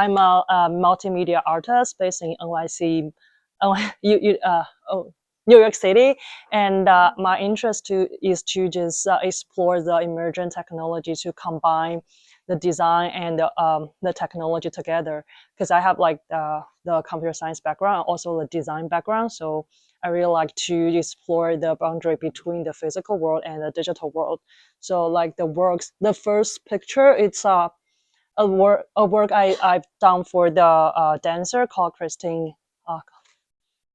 I'm a multimedia artist based in NYC, New York City, and my interest is to just explore the emergent technology to combine the design and the technology together. Because I have like the computer science background, also the design background, so I really like to explore the boundary between the physical world and the digital world. So like the first picture, it's a work I've done for the dancer called Christine uh,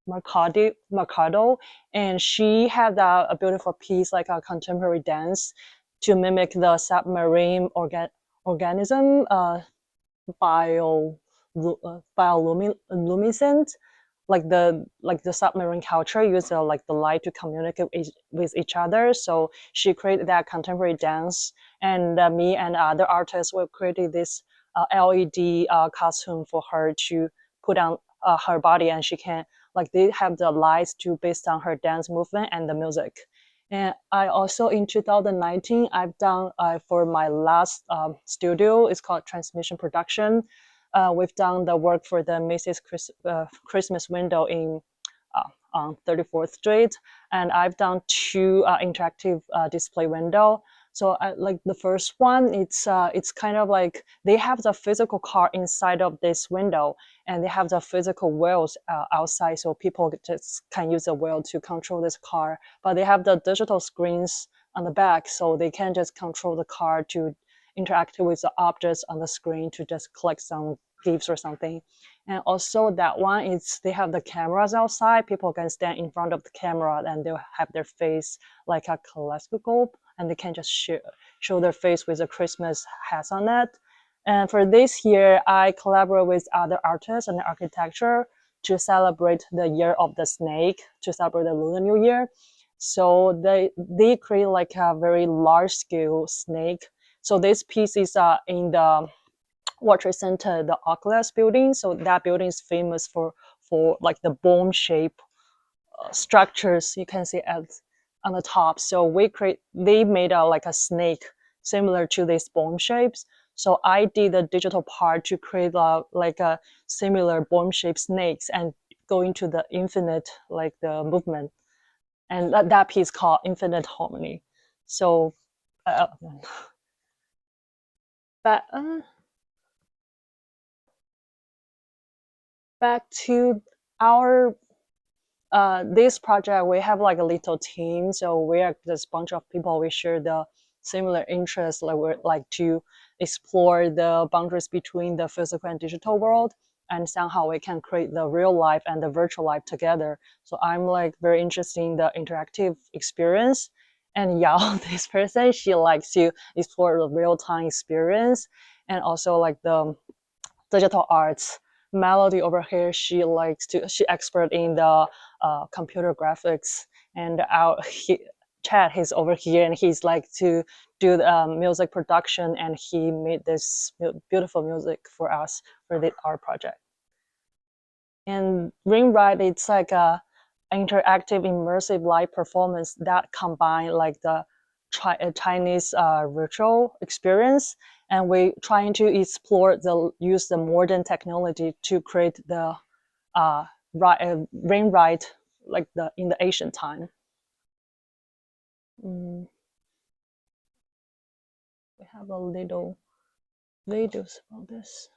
Mercado, and she had a beautiful piece like a contemporary dance to mimic the submarine organism bio bioluminescent, like the submarine culture use like the light to communicate with each other. So she created that contemporary dance, and me and other artists were creating this LED costume for her to put on her body, and she can like they have the lights to based on her dance movement and the music. And I also in 2019 I've done for my last studio. It's called Transmission Production. We've done the work for the Macy's Christmas window in on 34th Street, and I've done two interactive display window. So like the first one, it's kind of like they have the physical car inside of this window, and they have the physical wheels outside, so people just can use the wheel to control this car. But they have the digital screens on the back, so they can just control the car to interact with the objects on the screen to just collect some gifts or something. And also that one is they have the cameras outside. People can stand in front of the camera and they'll have their face like a kaleidoscope, and they can just show their face with a Christmas hat on it. And for this year, I collaborate with other artists and architecture to celebrate the year of the snake, to celebrate the Lunar New Year. So they create like a very large scale snake. So this piece is in the World Trade Center, the Oculus building. So that building is famous for like the bomb shape structures you can see on the top. So they made a like a snake similar to these bomb shapes. So I did the digital part to create like a similar bomb shaped snakes and go into the infinite like the movement, and that piece called Infinite Harmony. So uh, but back to our this project, we have like a little team. So we are this bunch of people. We share the similar interests. Like we like to explore the boundaries between the physical and digital world, and somehow we can create the real life and the virtual life together. So I'm like very interested in the interactive experience. And Yao, this person, she likes to explore the real time experience, and also like the digital arts. Melody over here, she expert in the computer graphics, and Chad, he's over here, and he's like to do the music production, and he made this beautiful music for us for the art project. And Ring Ride, it's like a interactive immersive live performance that combine like the Chinese ritual experience, and we trying to explore the use the modern technology to create the rain ride like the in the ancient time. Mm, we have a little videos about this.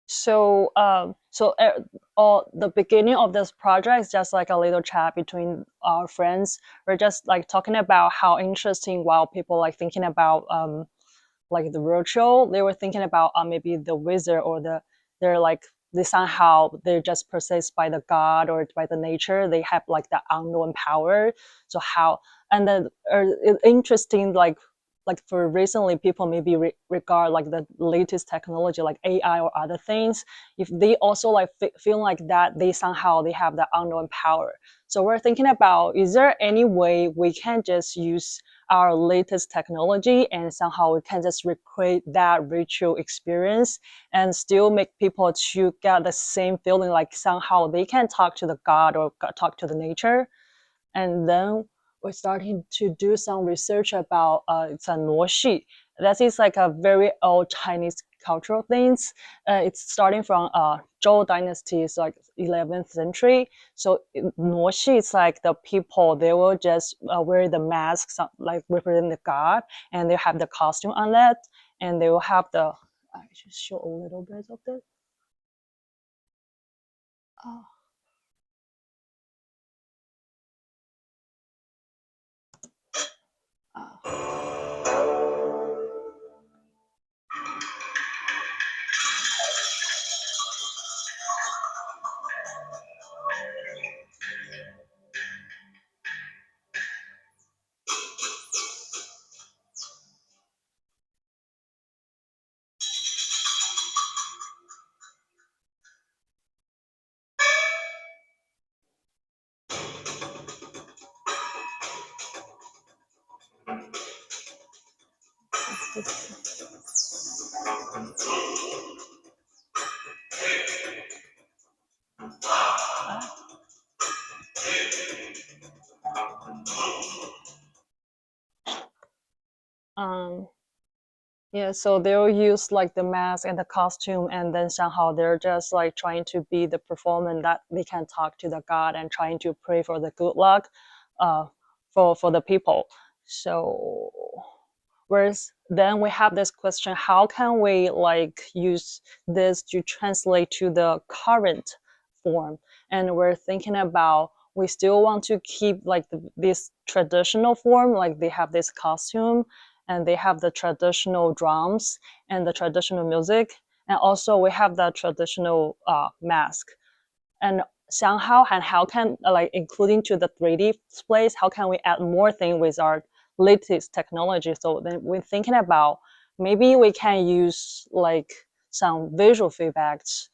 So, all the beginning of this project is just like a little chat between our friends. We're just like talking about how interesting while people like thinking about like the virtual, they were thinking about maybe the wizard or they're like they somehow they're just possessed by the god or by the nature. They have like the unknown power. So how and then interesting like for recently people maybe regard like the latest technology like AI or other things, if they also like feel like that they somehow they have the unknown power. So we're thinking about, is there any way we can just use our latest technology and somehow we can just recreate that ritual experience and still make people to get the same feeling, like somehow they can talk to the god or talk to the nature. And then we're starting to do some research about it's a nuoshi. That is like a very old Chinese cultural things. It's starting from Zhou dynasty, it's like 11th century. So nuoshi is like the people they will just wear the masks like represent the god, and they have the costume on that, and they will have the. I just show a little bit of this. Oh. Um, Yeah, so they'll use like the mask and the costume, and then somehow they're just like trying to be the performance that they can talk to the god and trying to pray for the good luck, uh, for the people. So, whereas then we have this question: how can we like use this to translate to the current form? And we're thinking about we still want to keep like this traditional form, like they have this costume and they have the traditional drums and the traditional music, and also we have the traditional mask. And somehow, and how can like including to the 3D displays, how can we add more things with our latest technology? So then we're thinking about maybe we can use like some visual feedbacks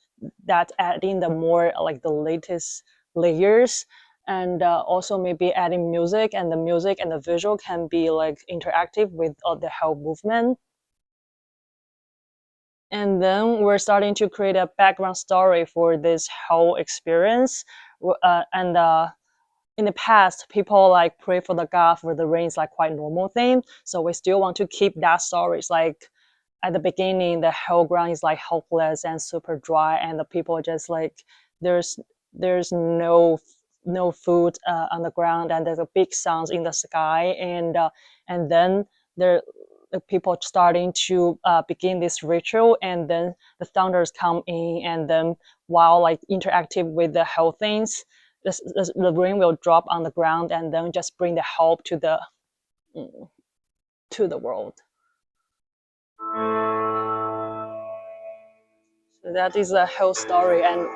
that add in the more like the latest layers, and also maybe adding music, and the music and the visual can be like interactive with the whole movement. And then we're starting to create a background story for this whole experience. And in the past, people like pray for the god for the rain is like quite normal thing. So we still want to keep that story. It's like at the beginning, the whole ground is like hopeless and super dry, and the people just like there's there's no food on the ground, and there's a big sounds in the sky, and then there the people starting to begin this ritual, and then the thunders come in, and then while like interactive with the whole things, the rain will drop on the ground and then just bring the hope mm, to the world. So that is the whole story. And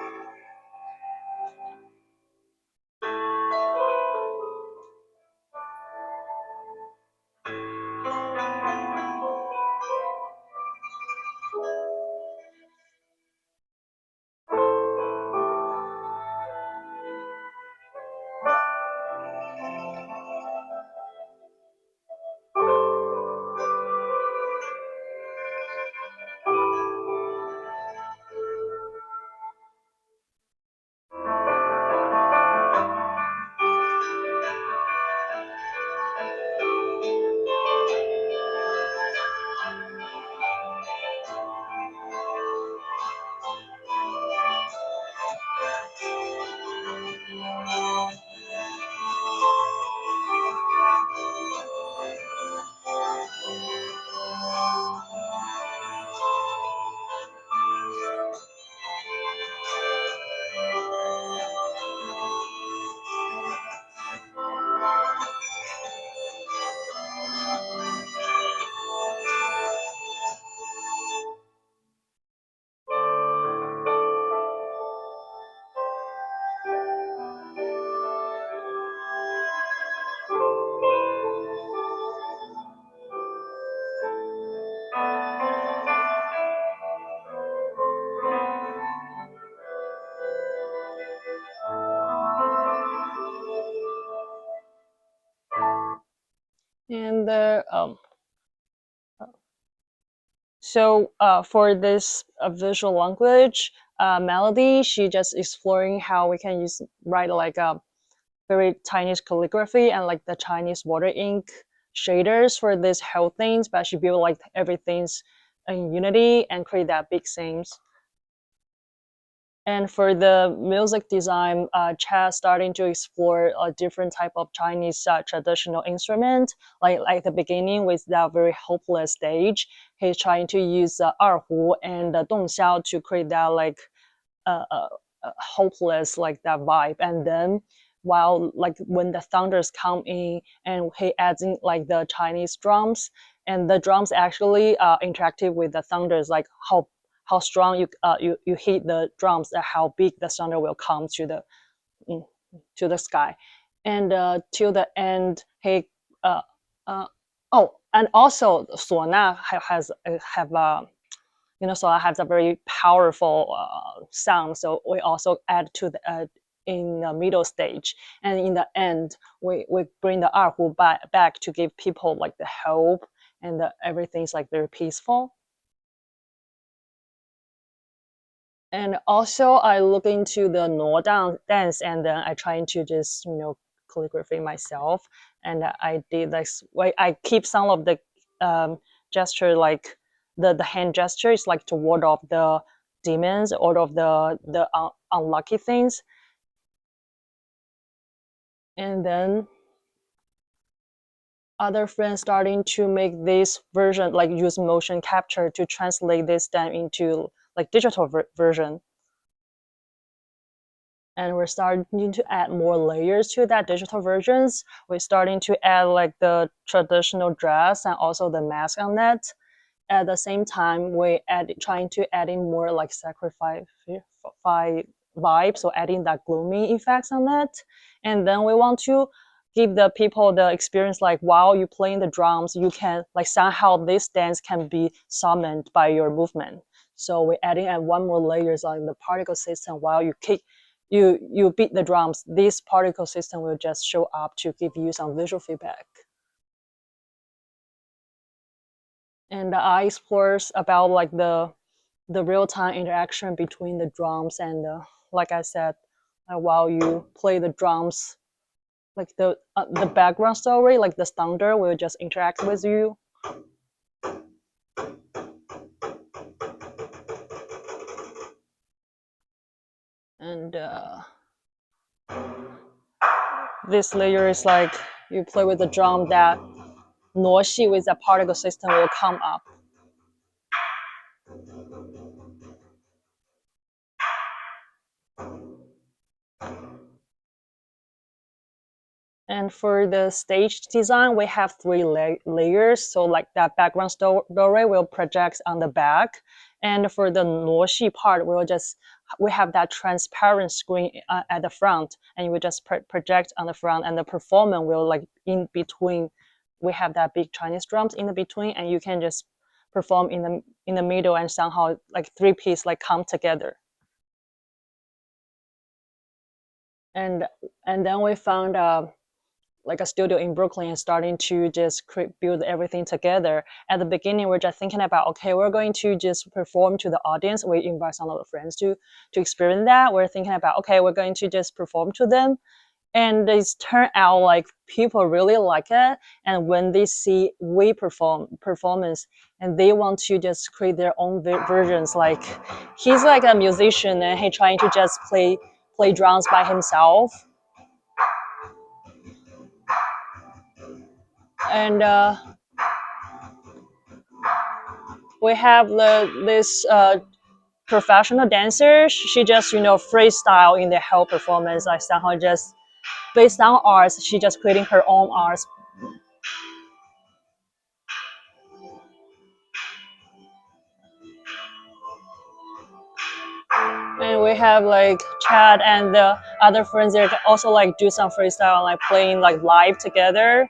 So for this visual language melody, she just exploring how we can use write like a very Chinese calligraphy and like the Chinese water ink shaders for this whole things, but she built like everything's in unity and create that big themes. And for the music design, Chad starting to explore a different type of Chinese traditional instrument. Like the beginning with that very hopeless stage, he's trying to use erhu and dongxiao to create that like hopeless like that vibe. And then while like when the thunders come in and he adds in like the Chinese drums, and the drums actually interactive with the thunders, like how strong you hit the drums and how big the thunder will come mm, to the sky. And till the end he uh, uh, oh, and also Sona has have so it has a very powerful sound. So we also add to the in the middle stage, and in the end, we bring the erhu back to give people like the hope, and everything's like very peaceful. And also, I look into the no dance, and then I try to just calligraphy myself, and I did like I keep some of the gesture like the hand gesture is like to ward off the demons or of the unlucky things. And then other friends starting to make this version like use motion capture to translate this then into like digital version. And we're starting to add more layers to that digital versions. We're starting to add like the traditional dress and also the mask on that. At the same time, we trying to add in more like sacrifice vibe, so adding that gloomy effects on that. And then we want to give the people the experience like while you playing the drums, you can like somehow this dance can be summoned by your movement. So we're adding at one more layers on the particle system while you kick you beat the drums. This particle system will just show up to give you some visual feedback. And I explores about like the real time interaction between the drums and like I said, while you play the drums, like the background story, like the thunder will just interact with you. And this layer is like you play with the drum that noisy with the particle system will come up. And for the stage design, we have three layers. So like that background story will project on the back. And for the noisy part, we have that transparent screen at the front, and you will just project on the front, and the performance will like in between. We have that big Chinese drums in the between, and you can just perform in the middle, and somehow like three piece like come together. And then we found like a studio in Brooklyn and starting to just build everything together. At the beginning, we're just thinking about, okay, we're going to just perform to the audience. We invite some of the friends to experience that. We're thinking about, okay, we're going to just perform to them. And it's turned out like people really like it. And when they see we performance and they want to just create their own versions, like he's like a musician and he trying to just play drums by himself. And we have this professional dancer. She just freestyle in the whole performance. Like somehow just based on arts, she just creating her own arts. And we have like Chad and the other friends there also like do some freestyle and like playing like live together.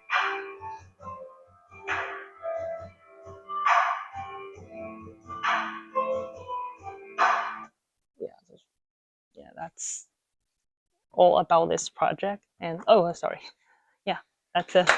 Yeah, yeah, that's all about this project. And oh, sorry, yeah, that's it.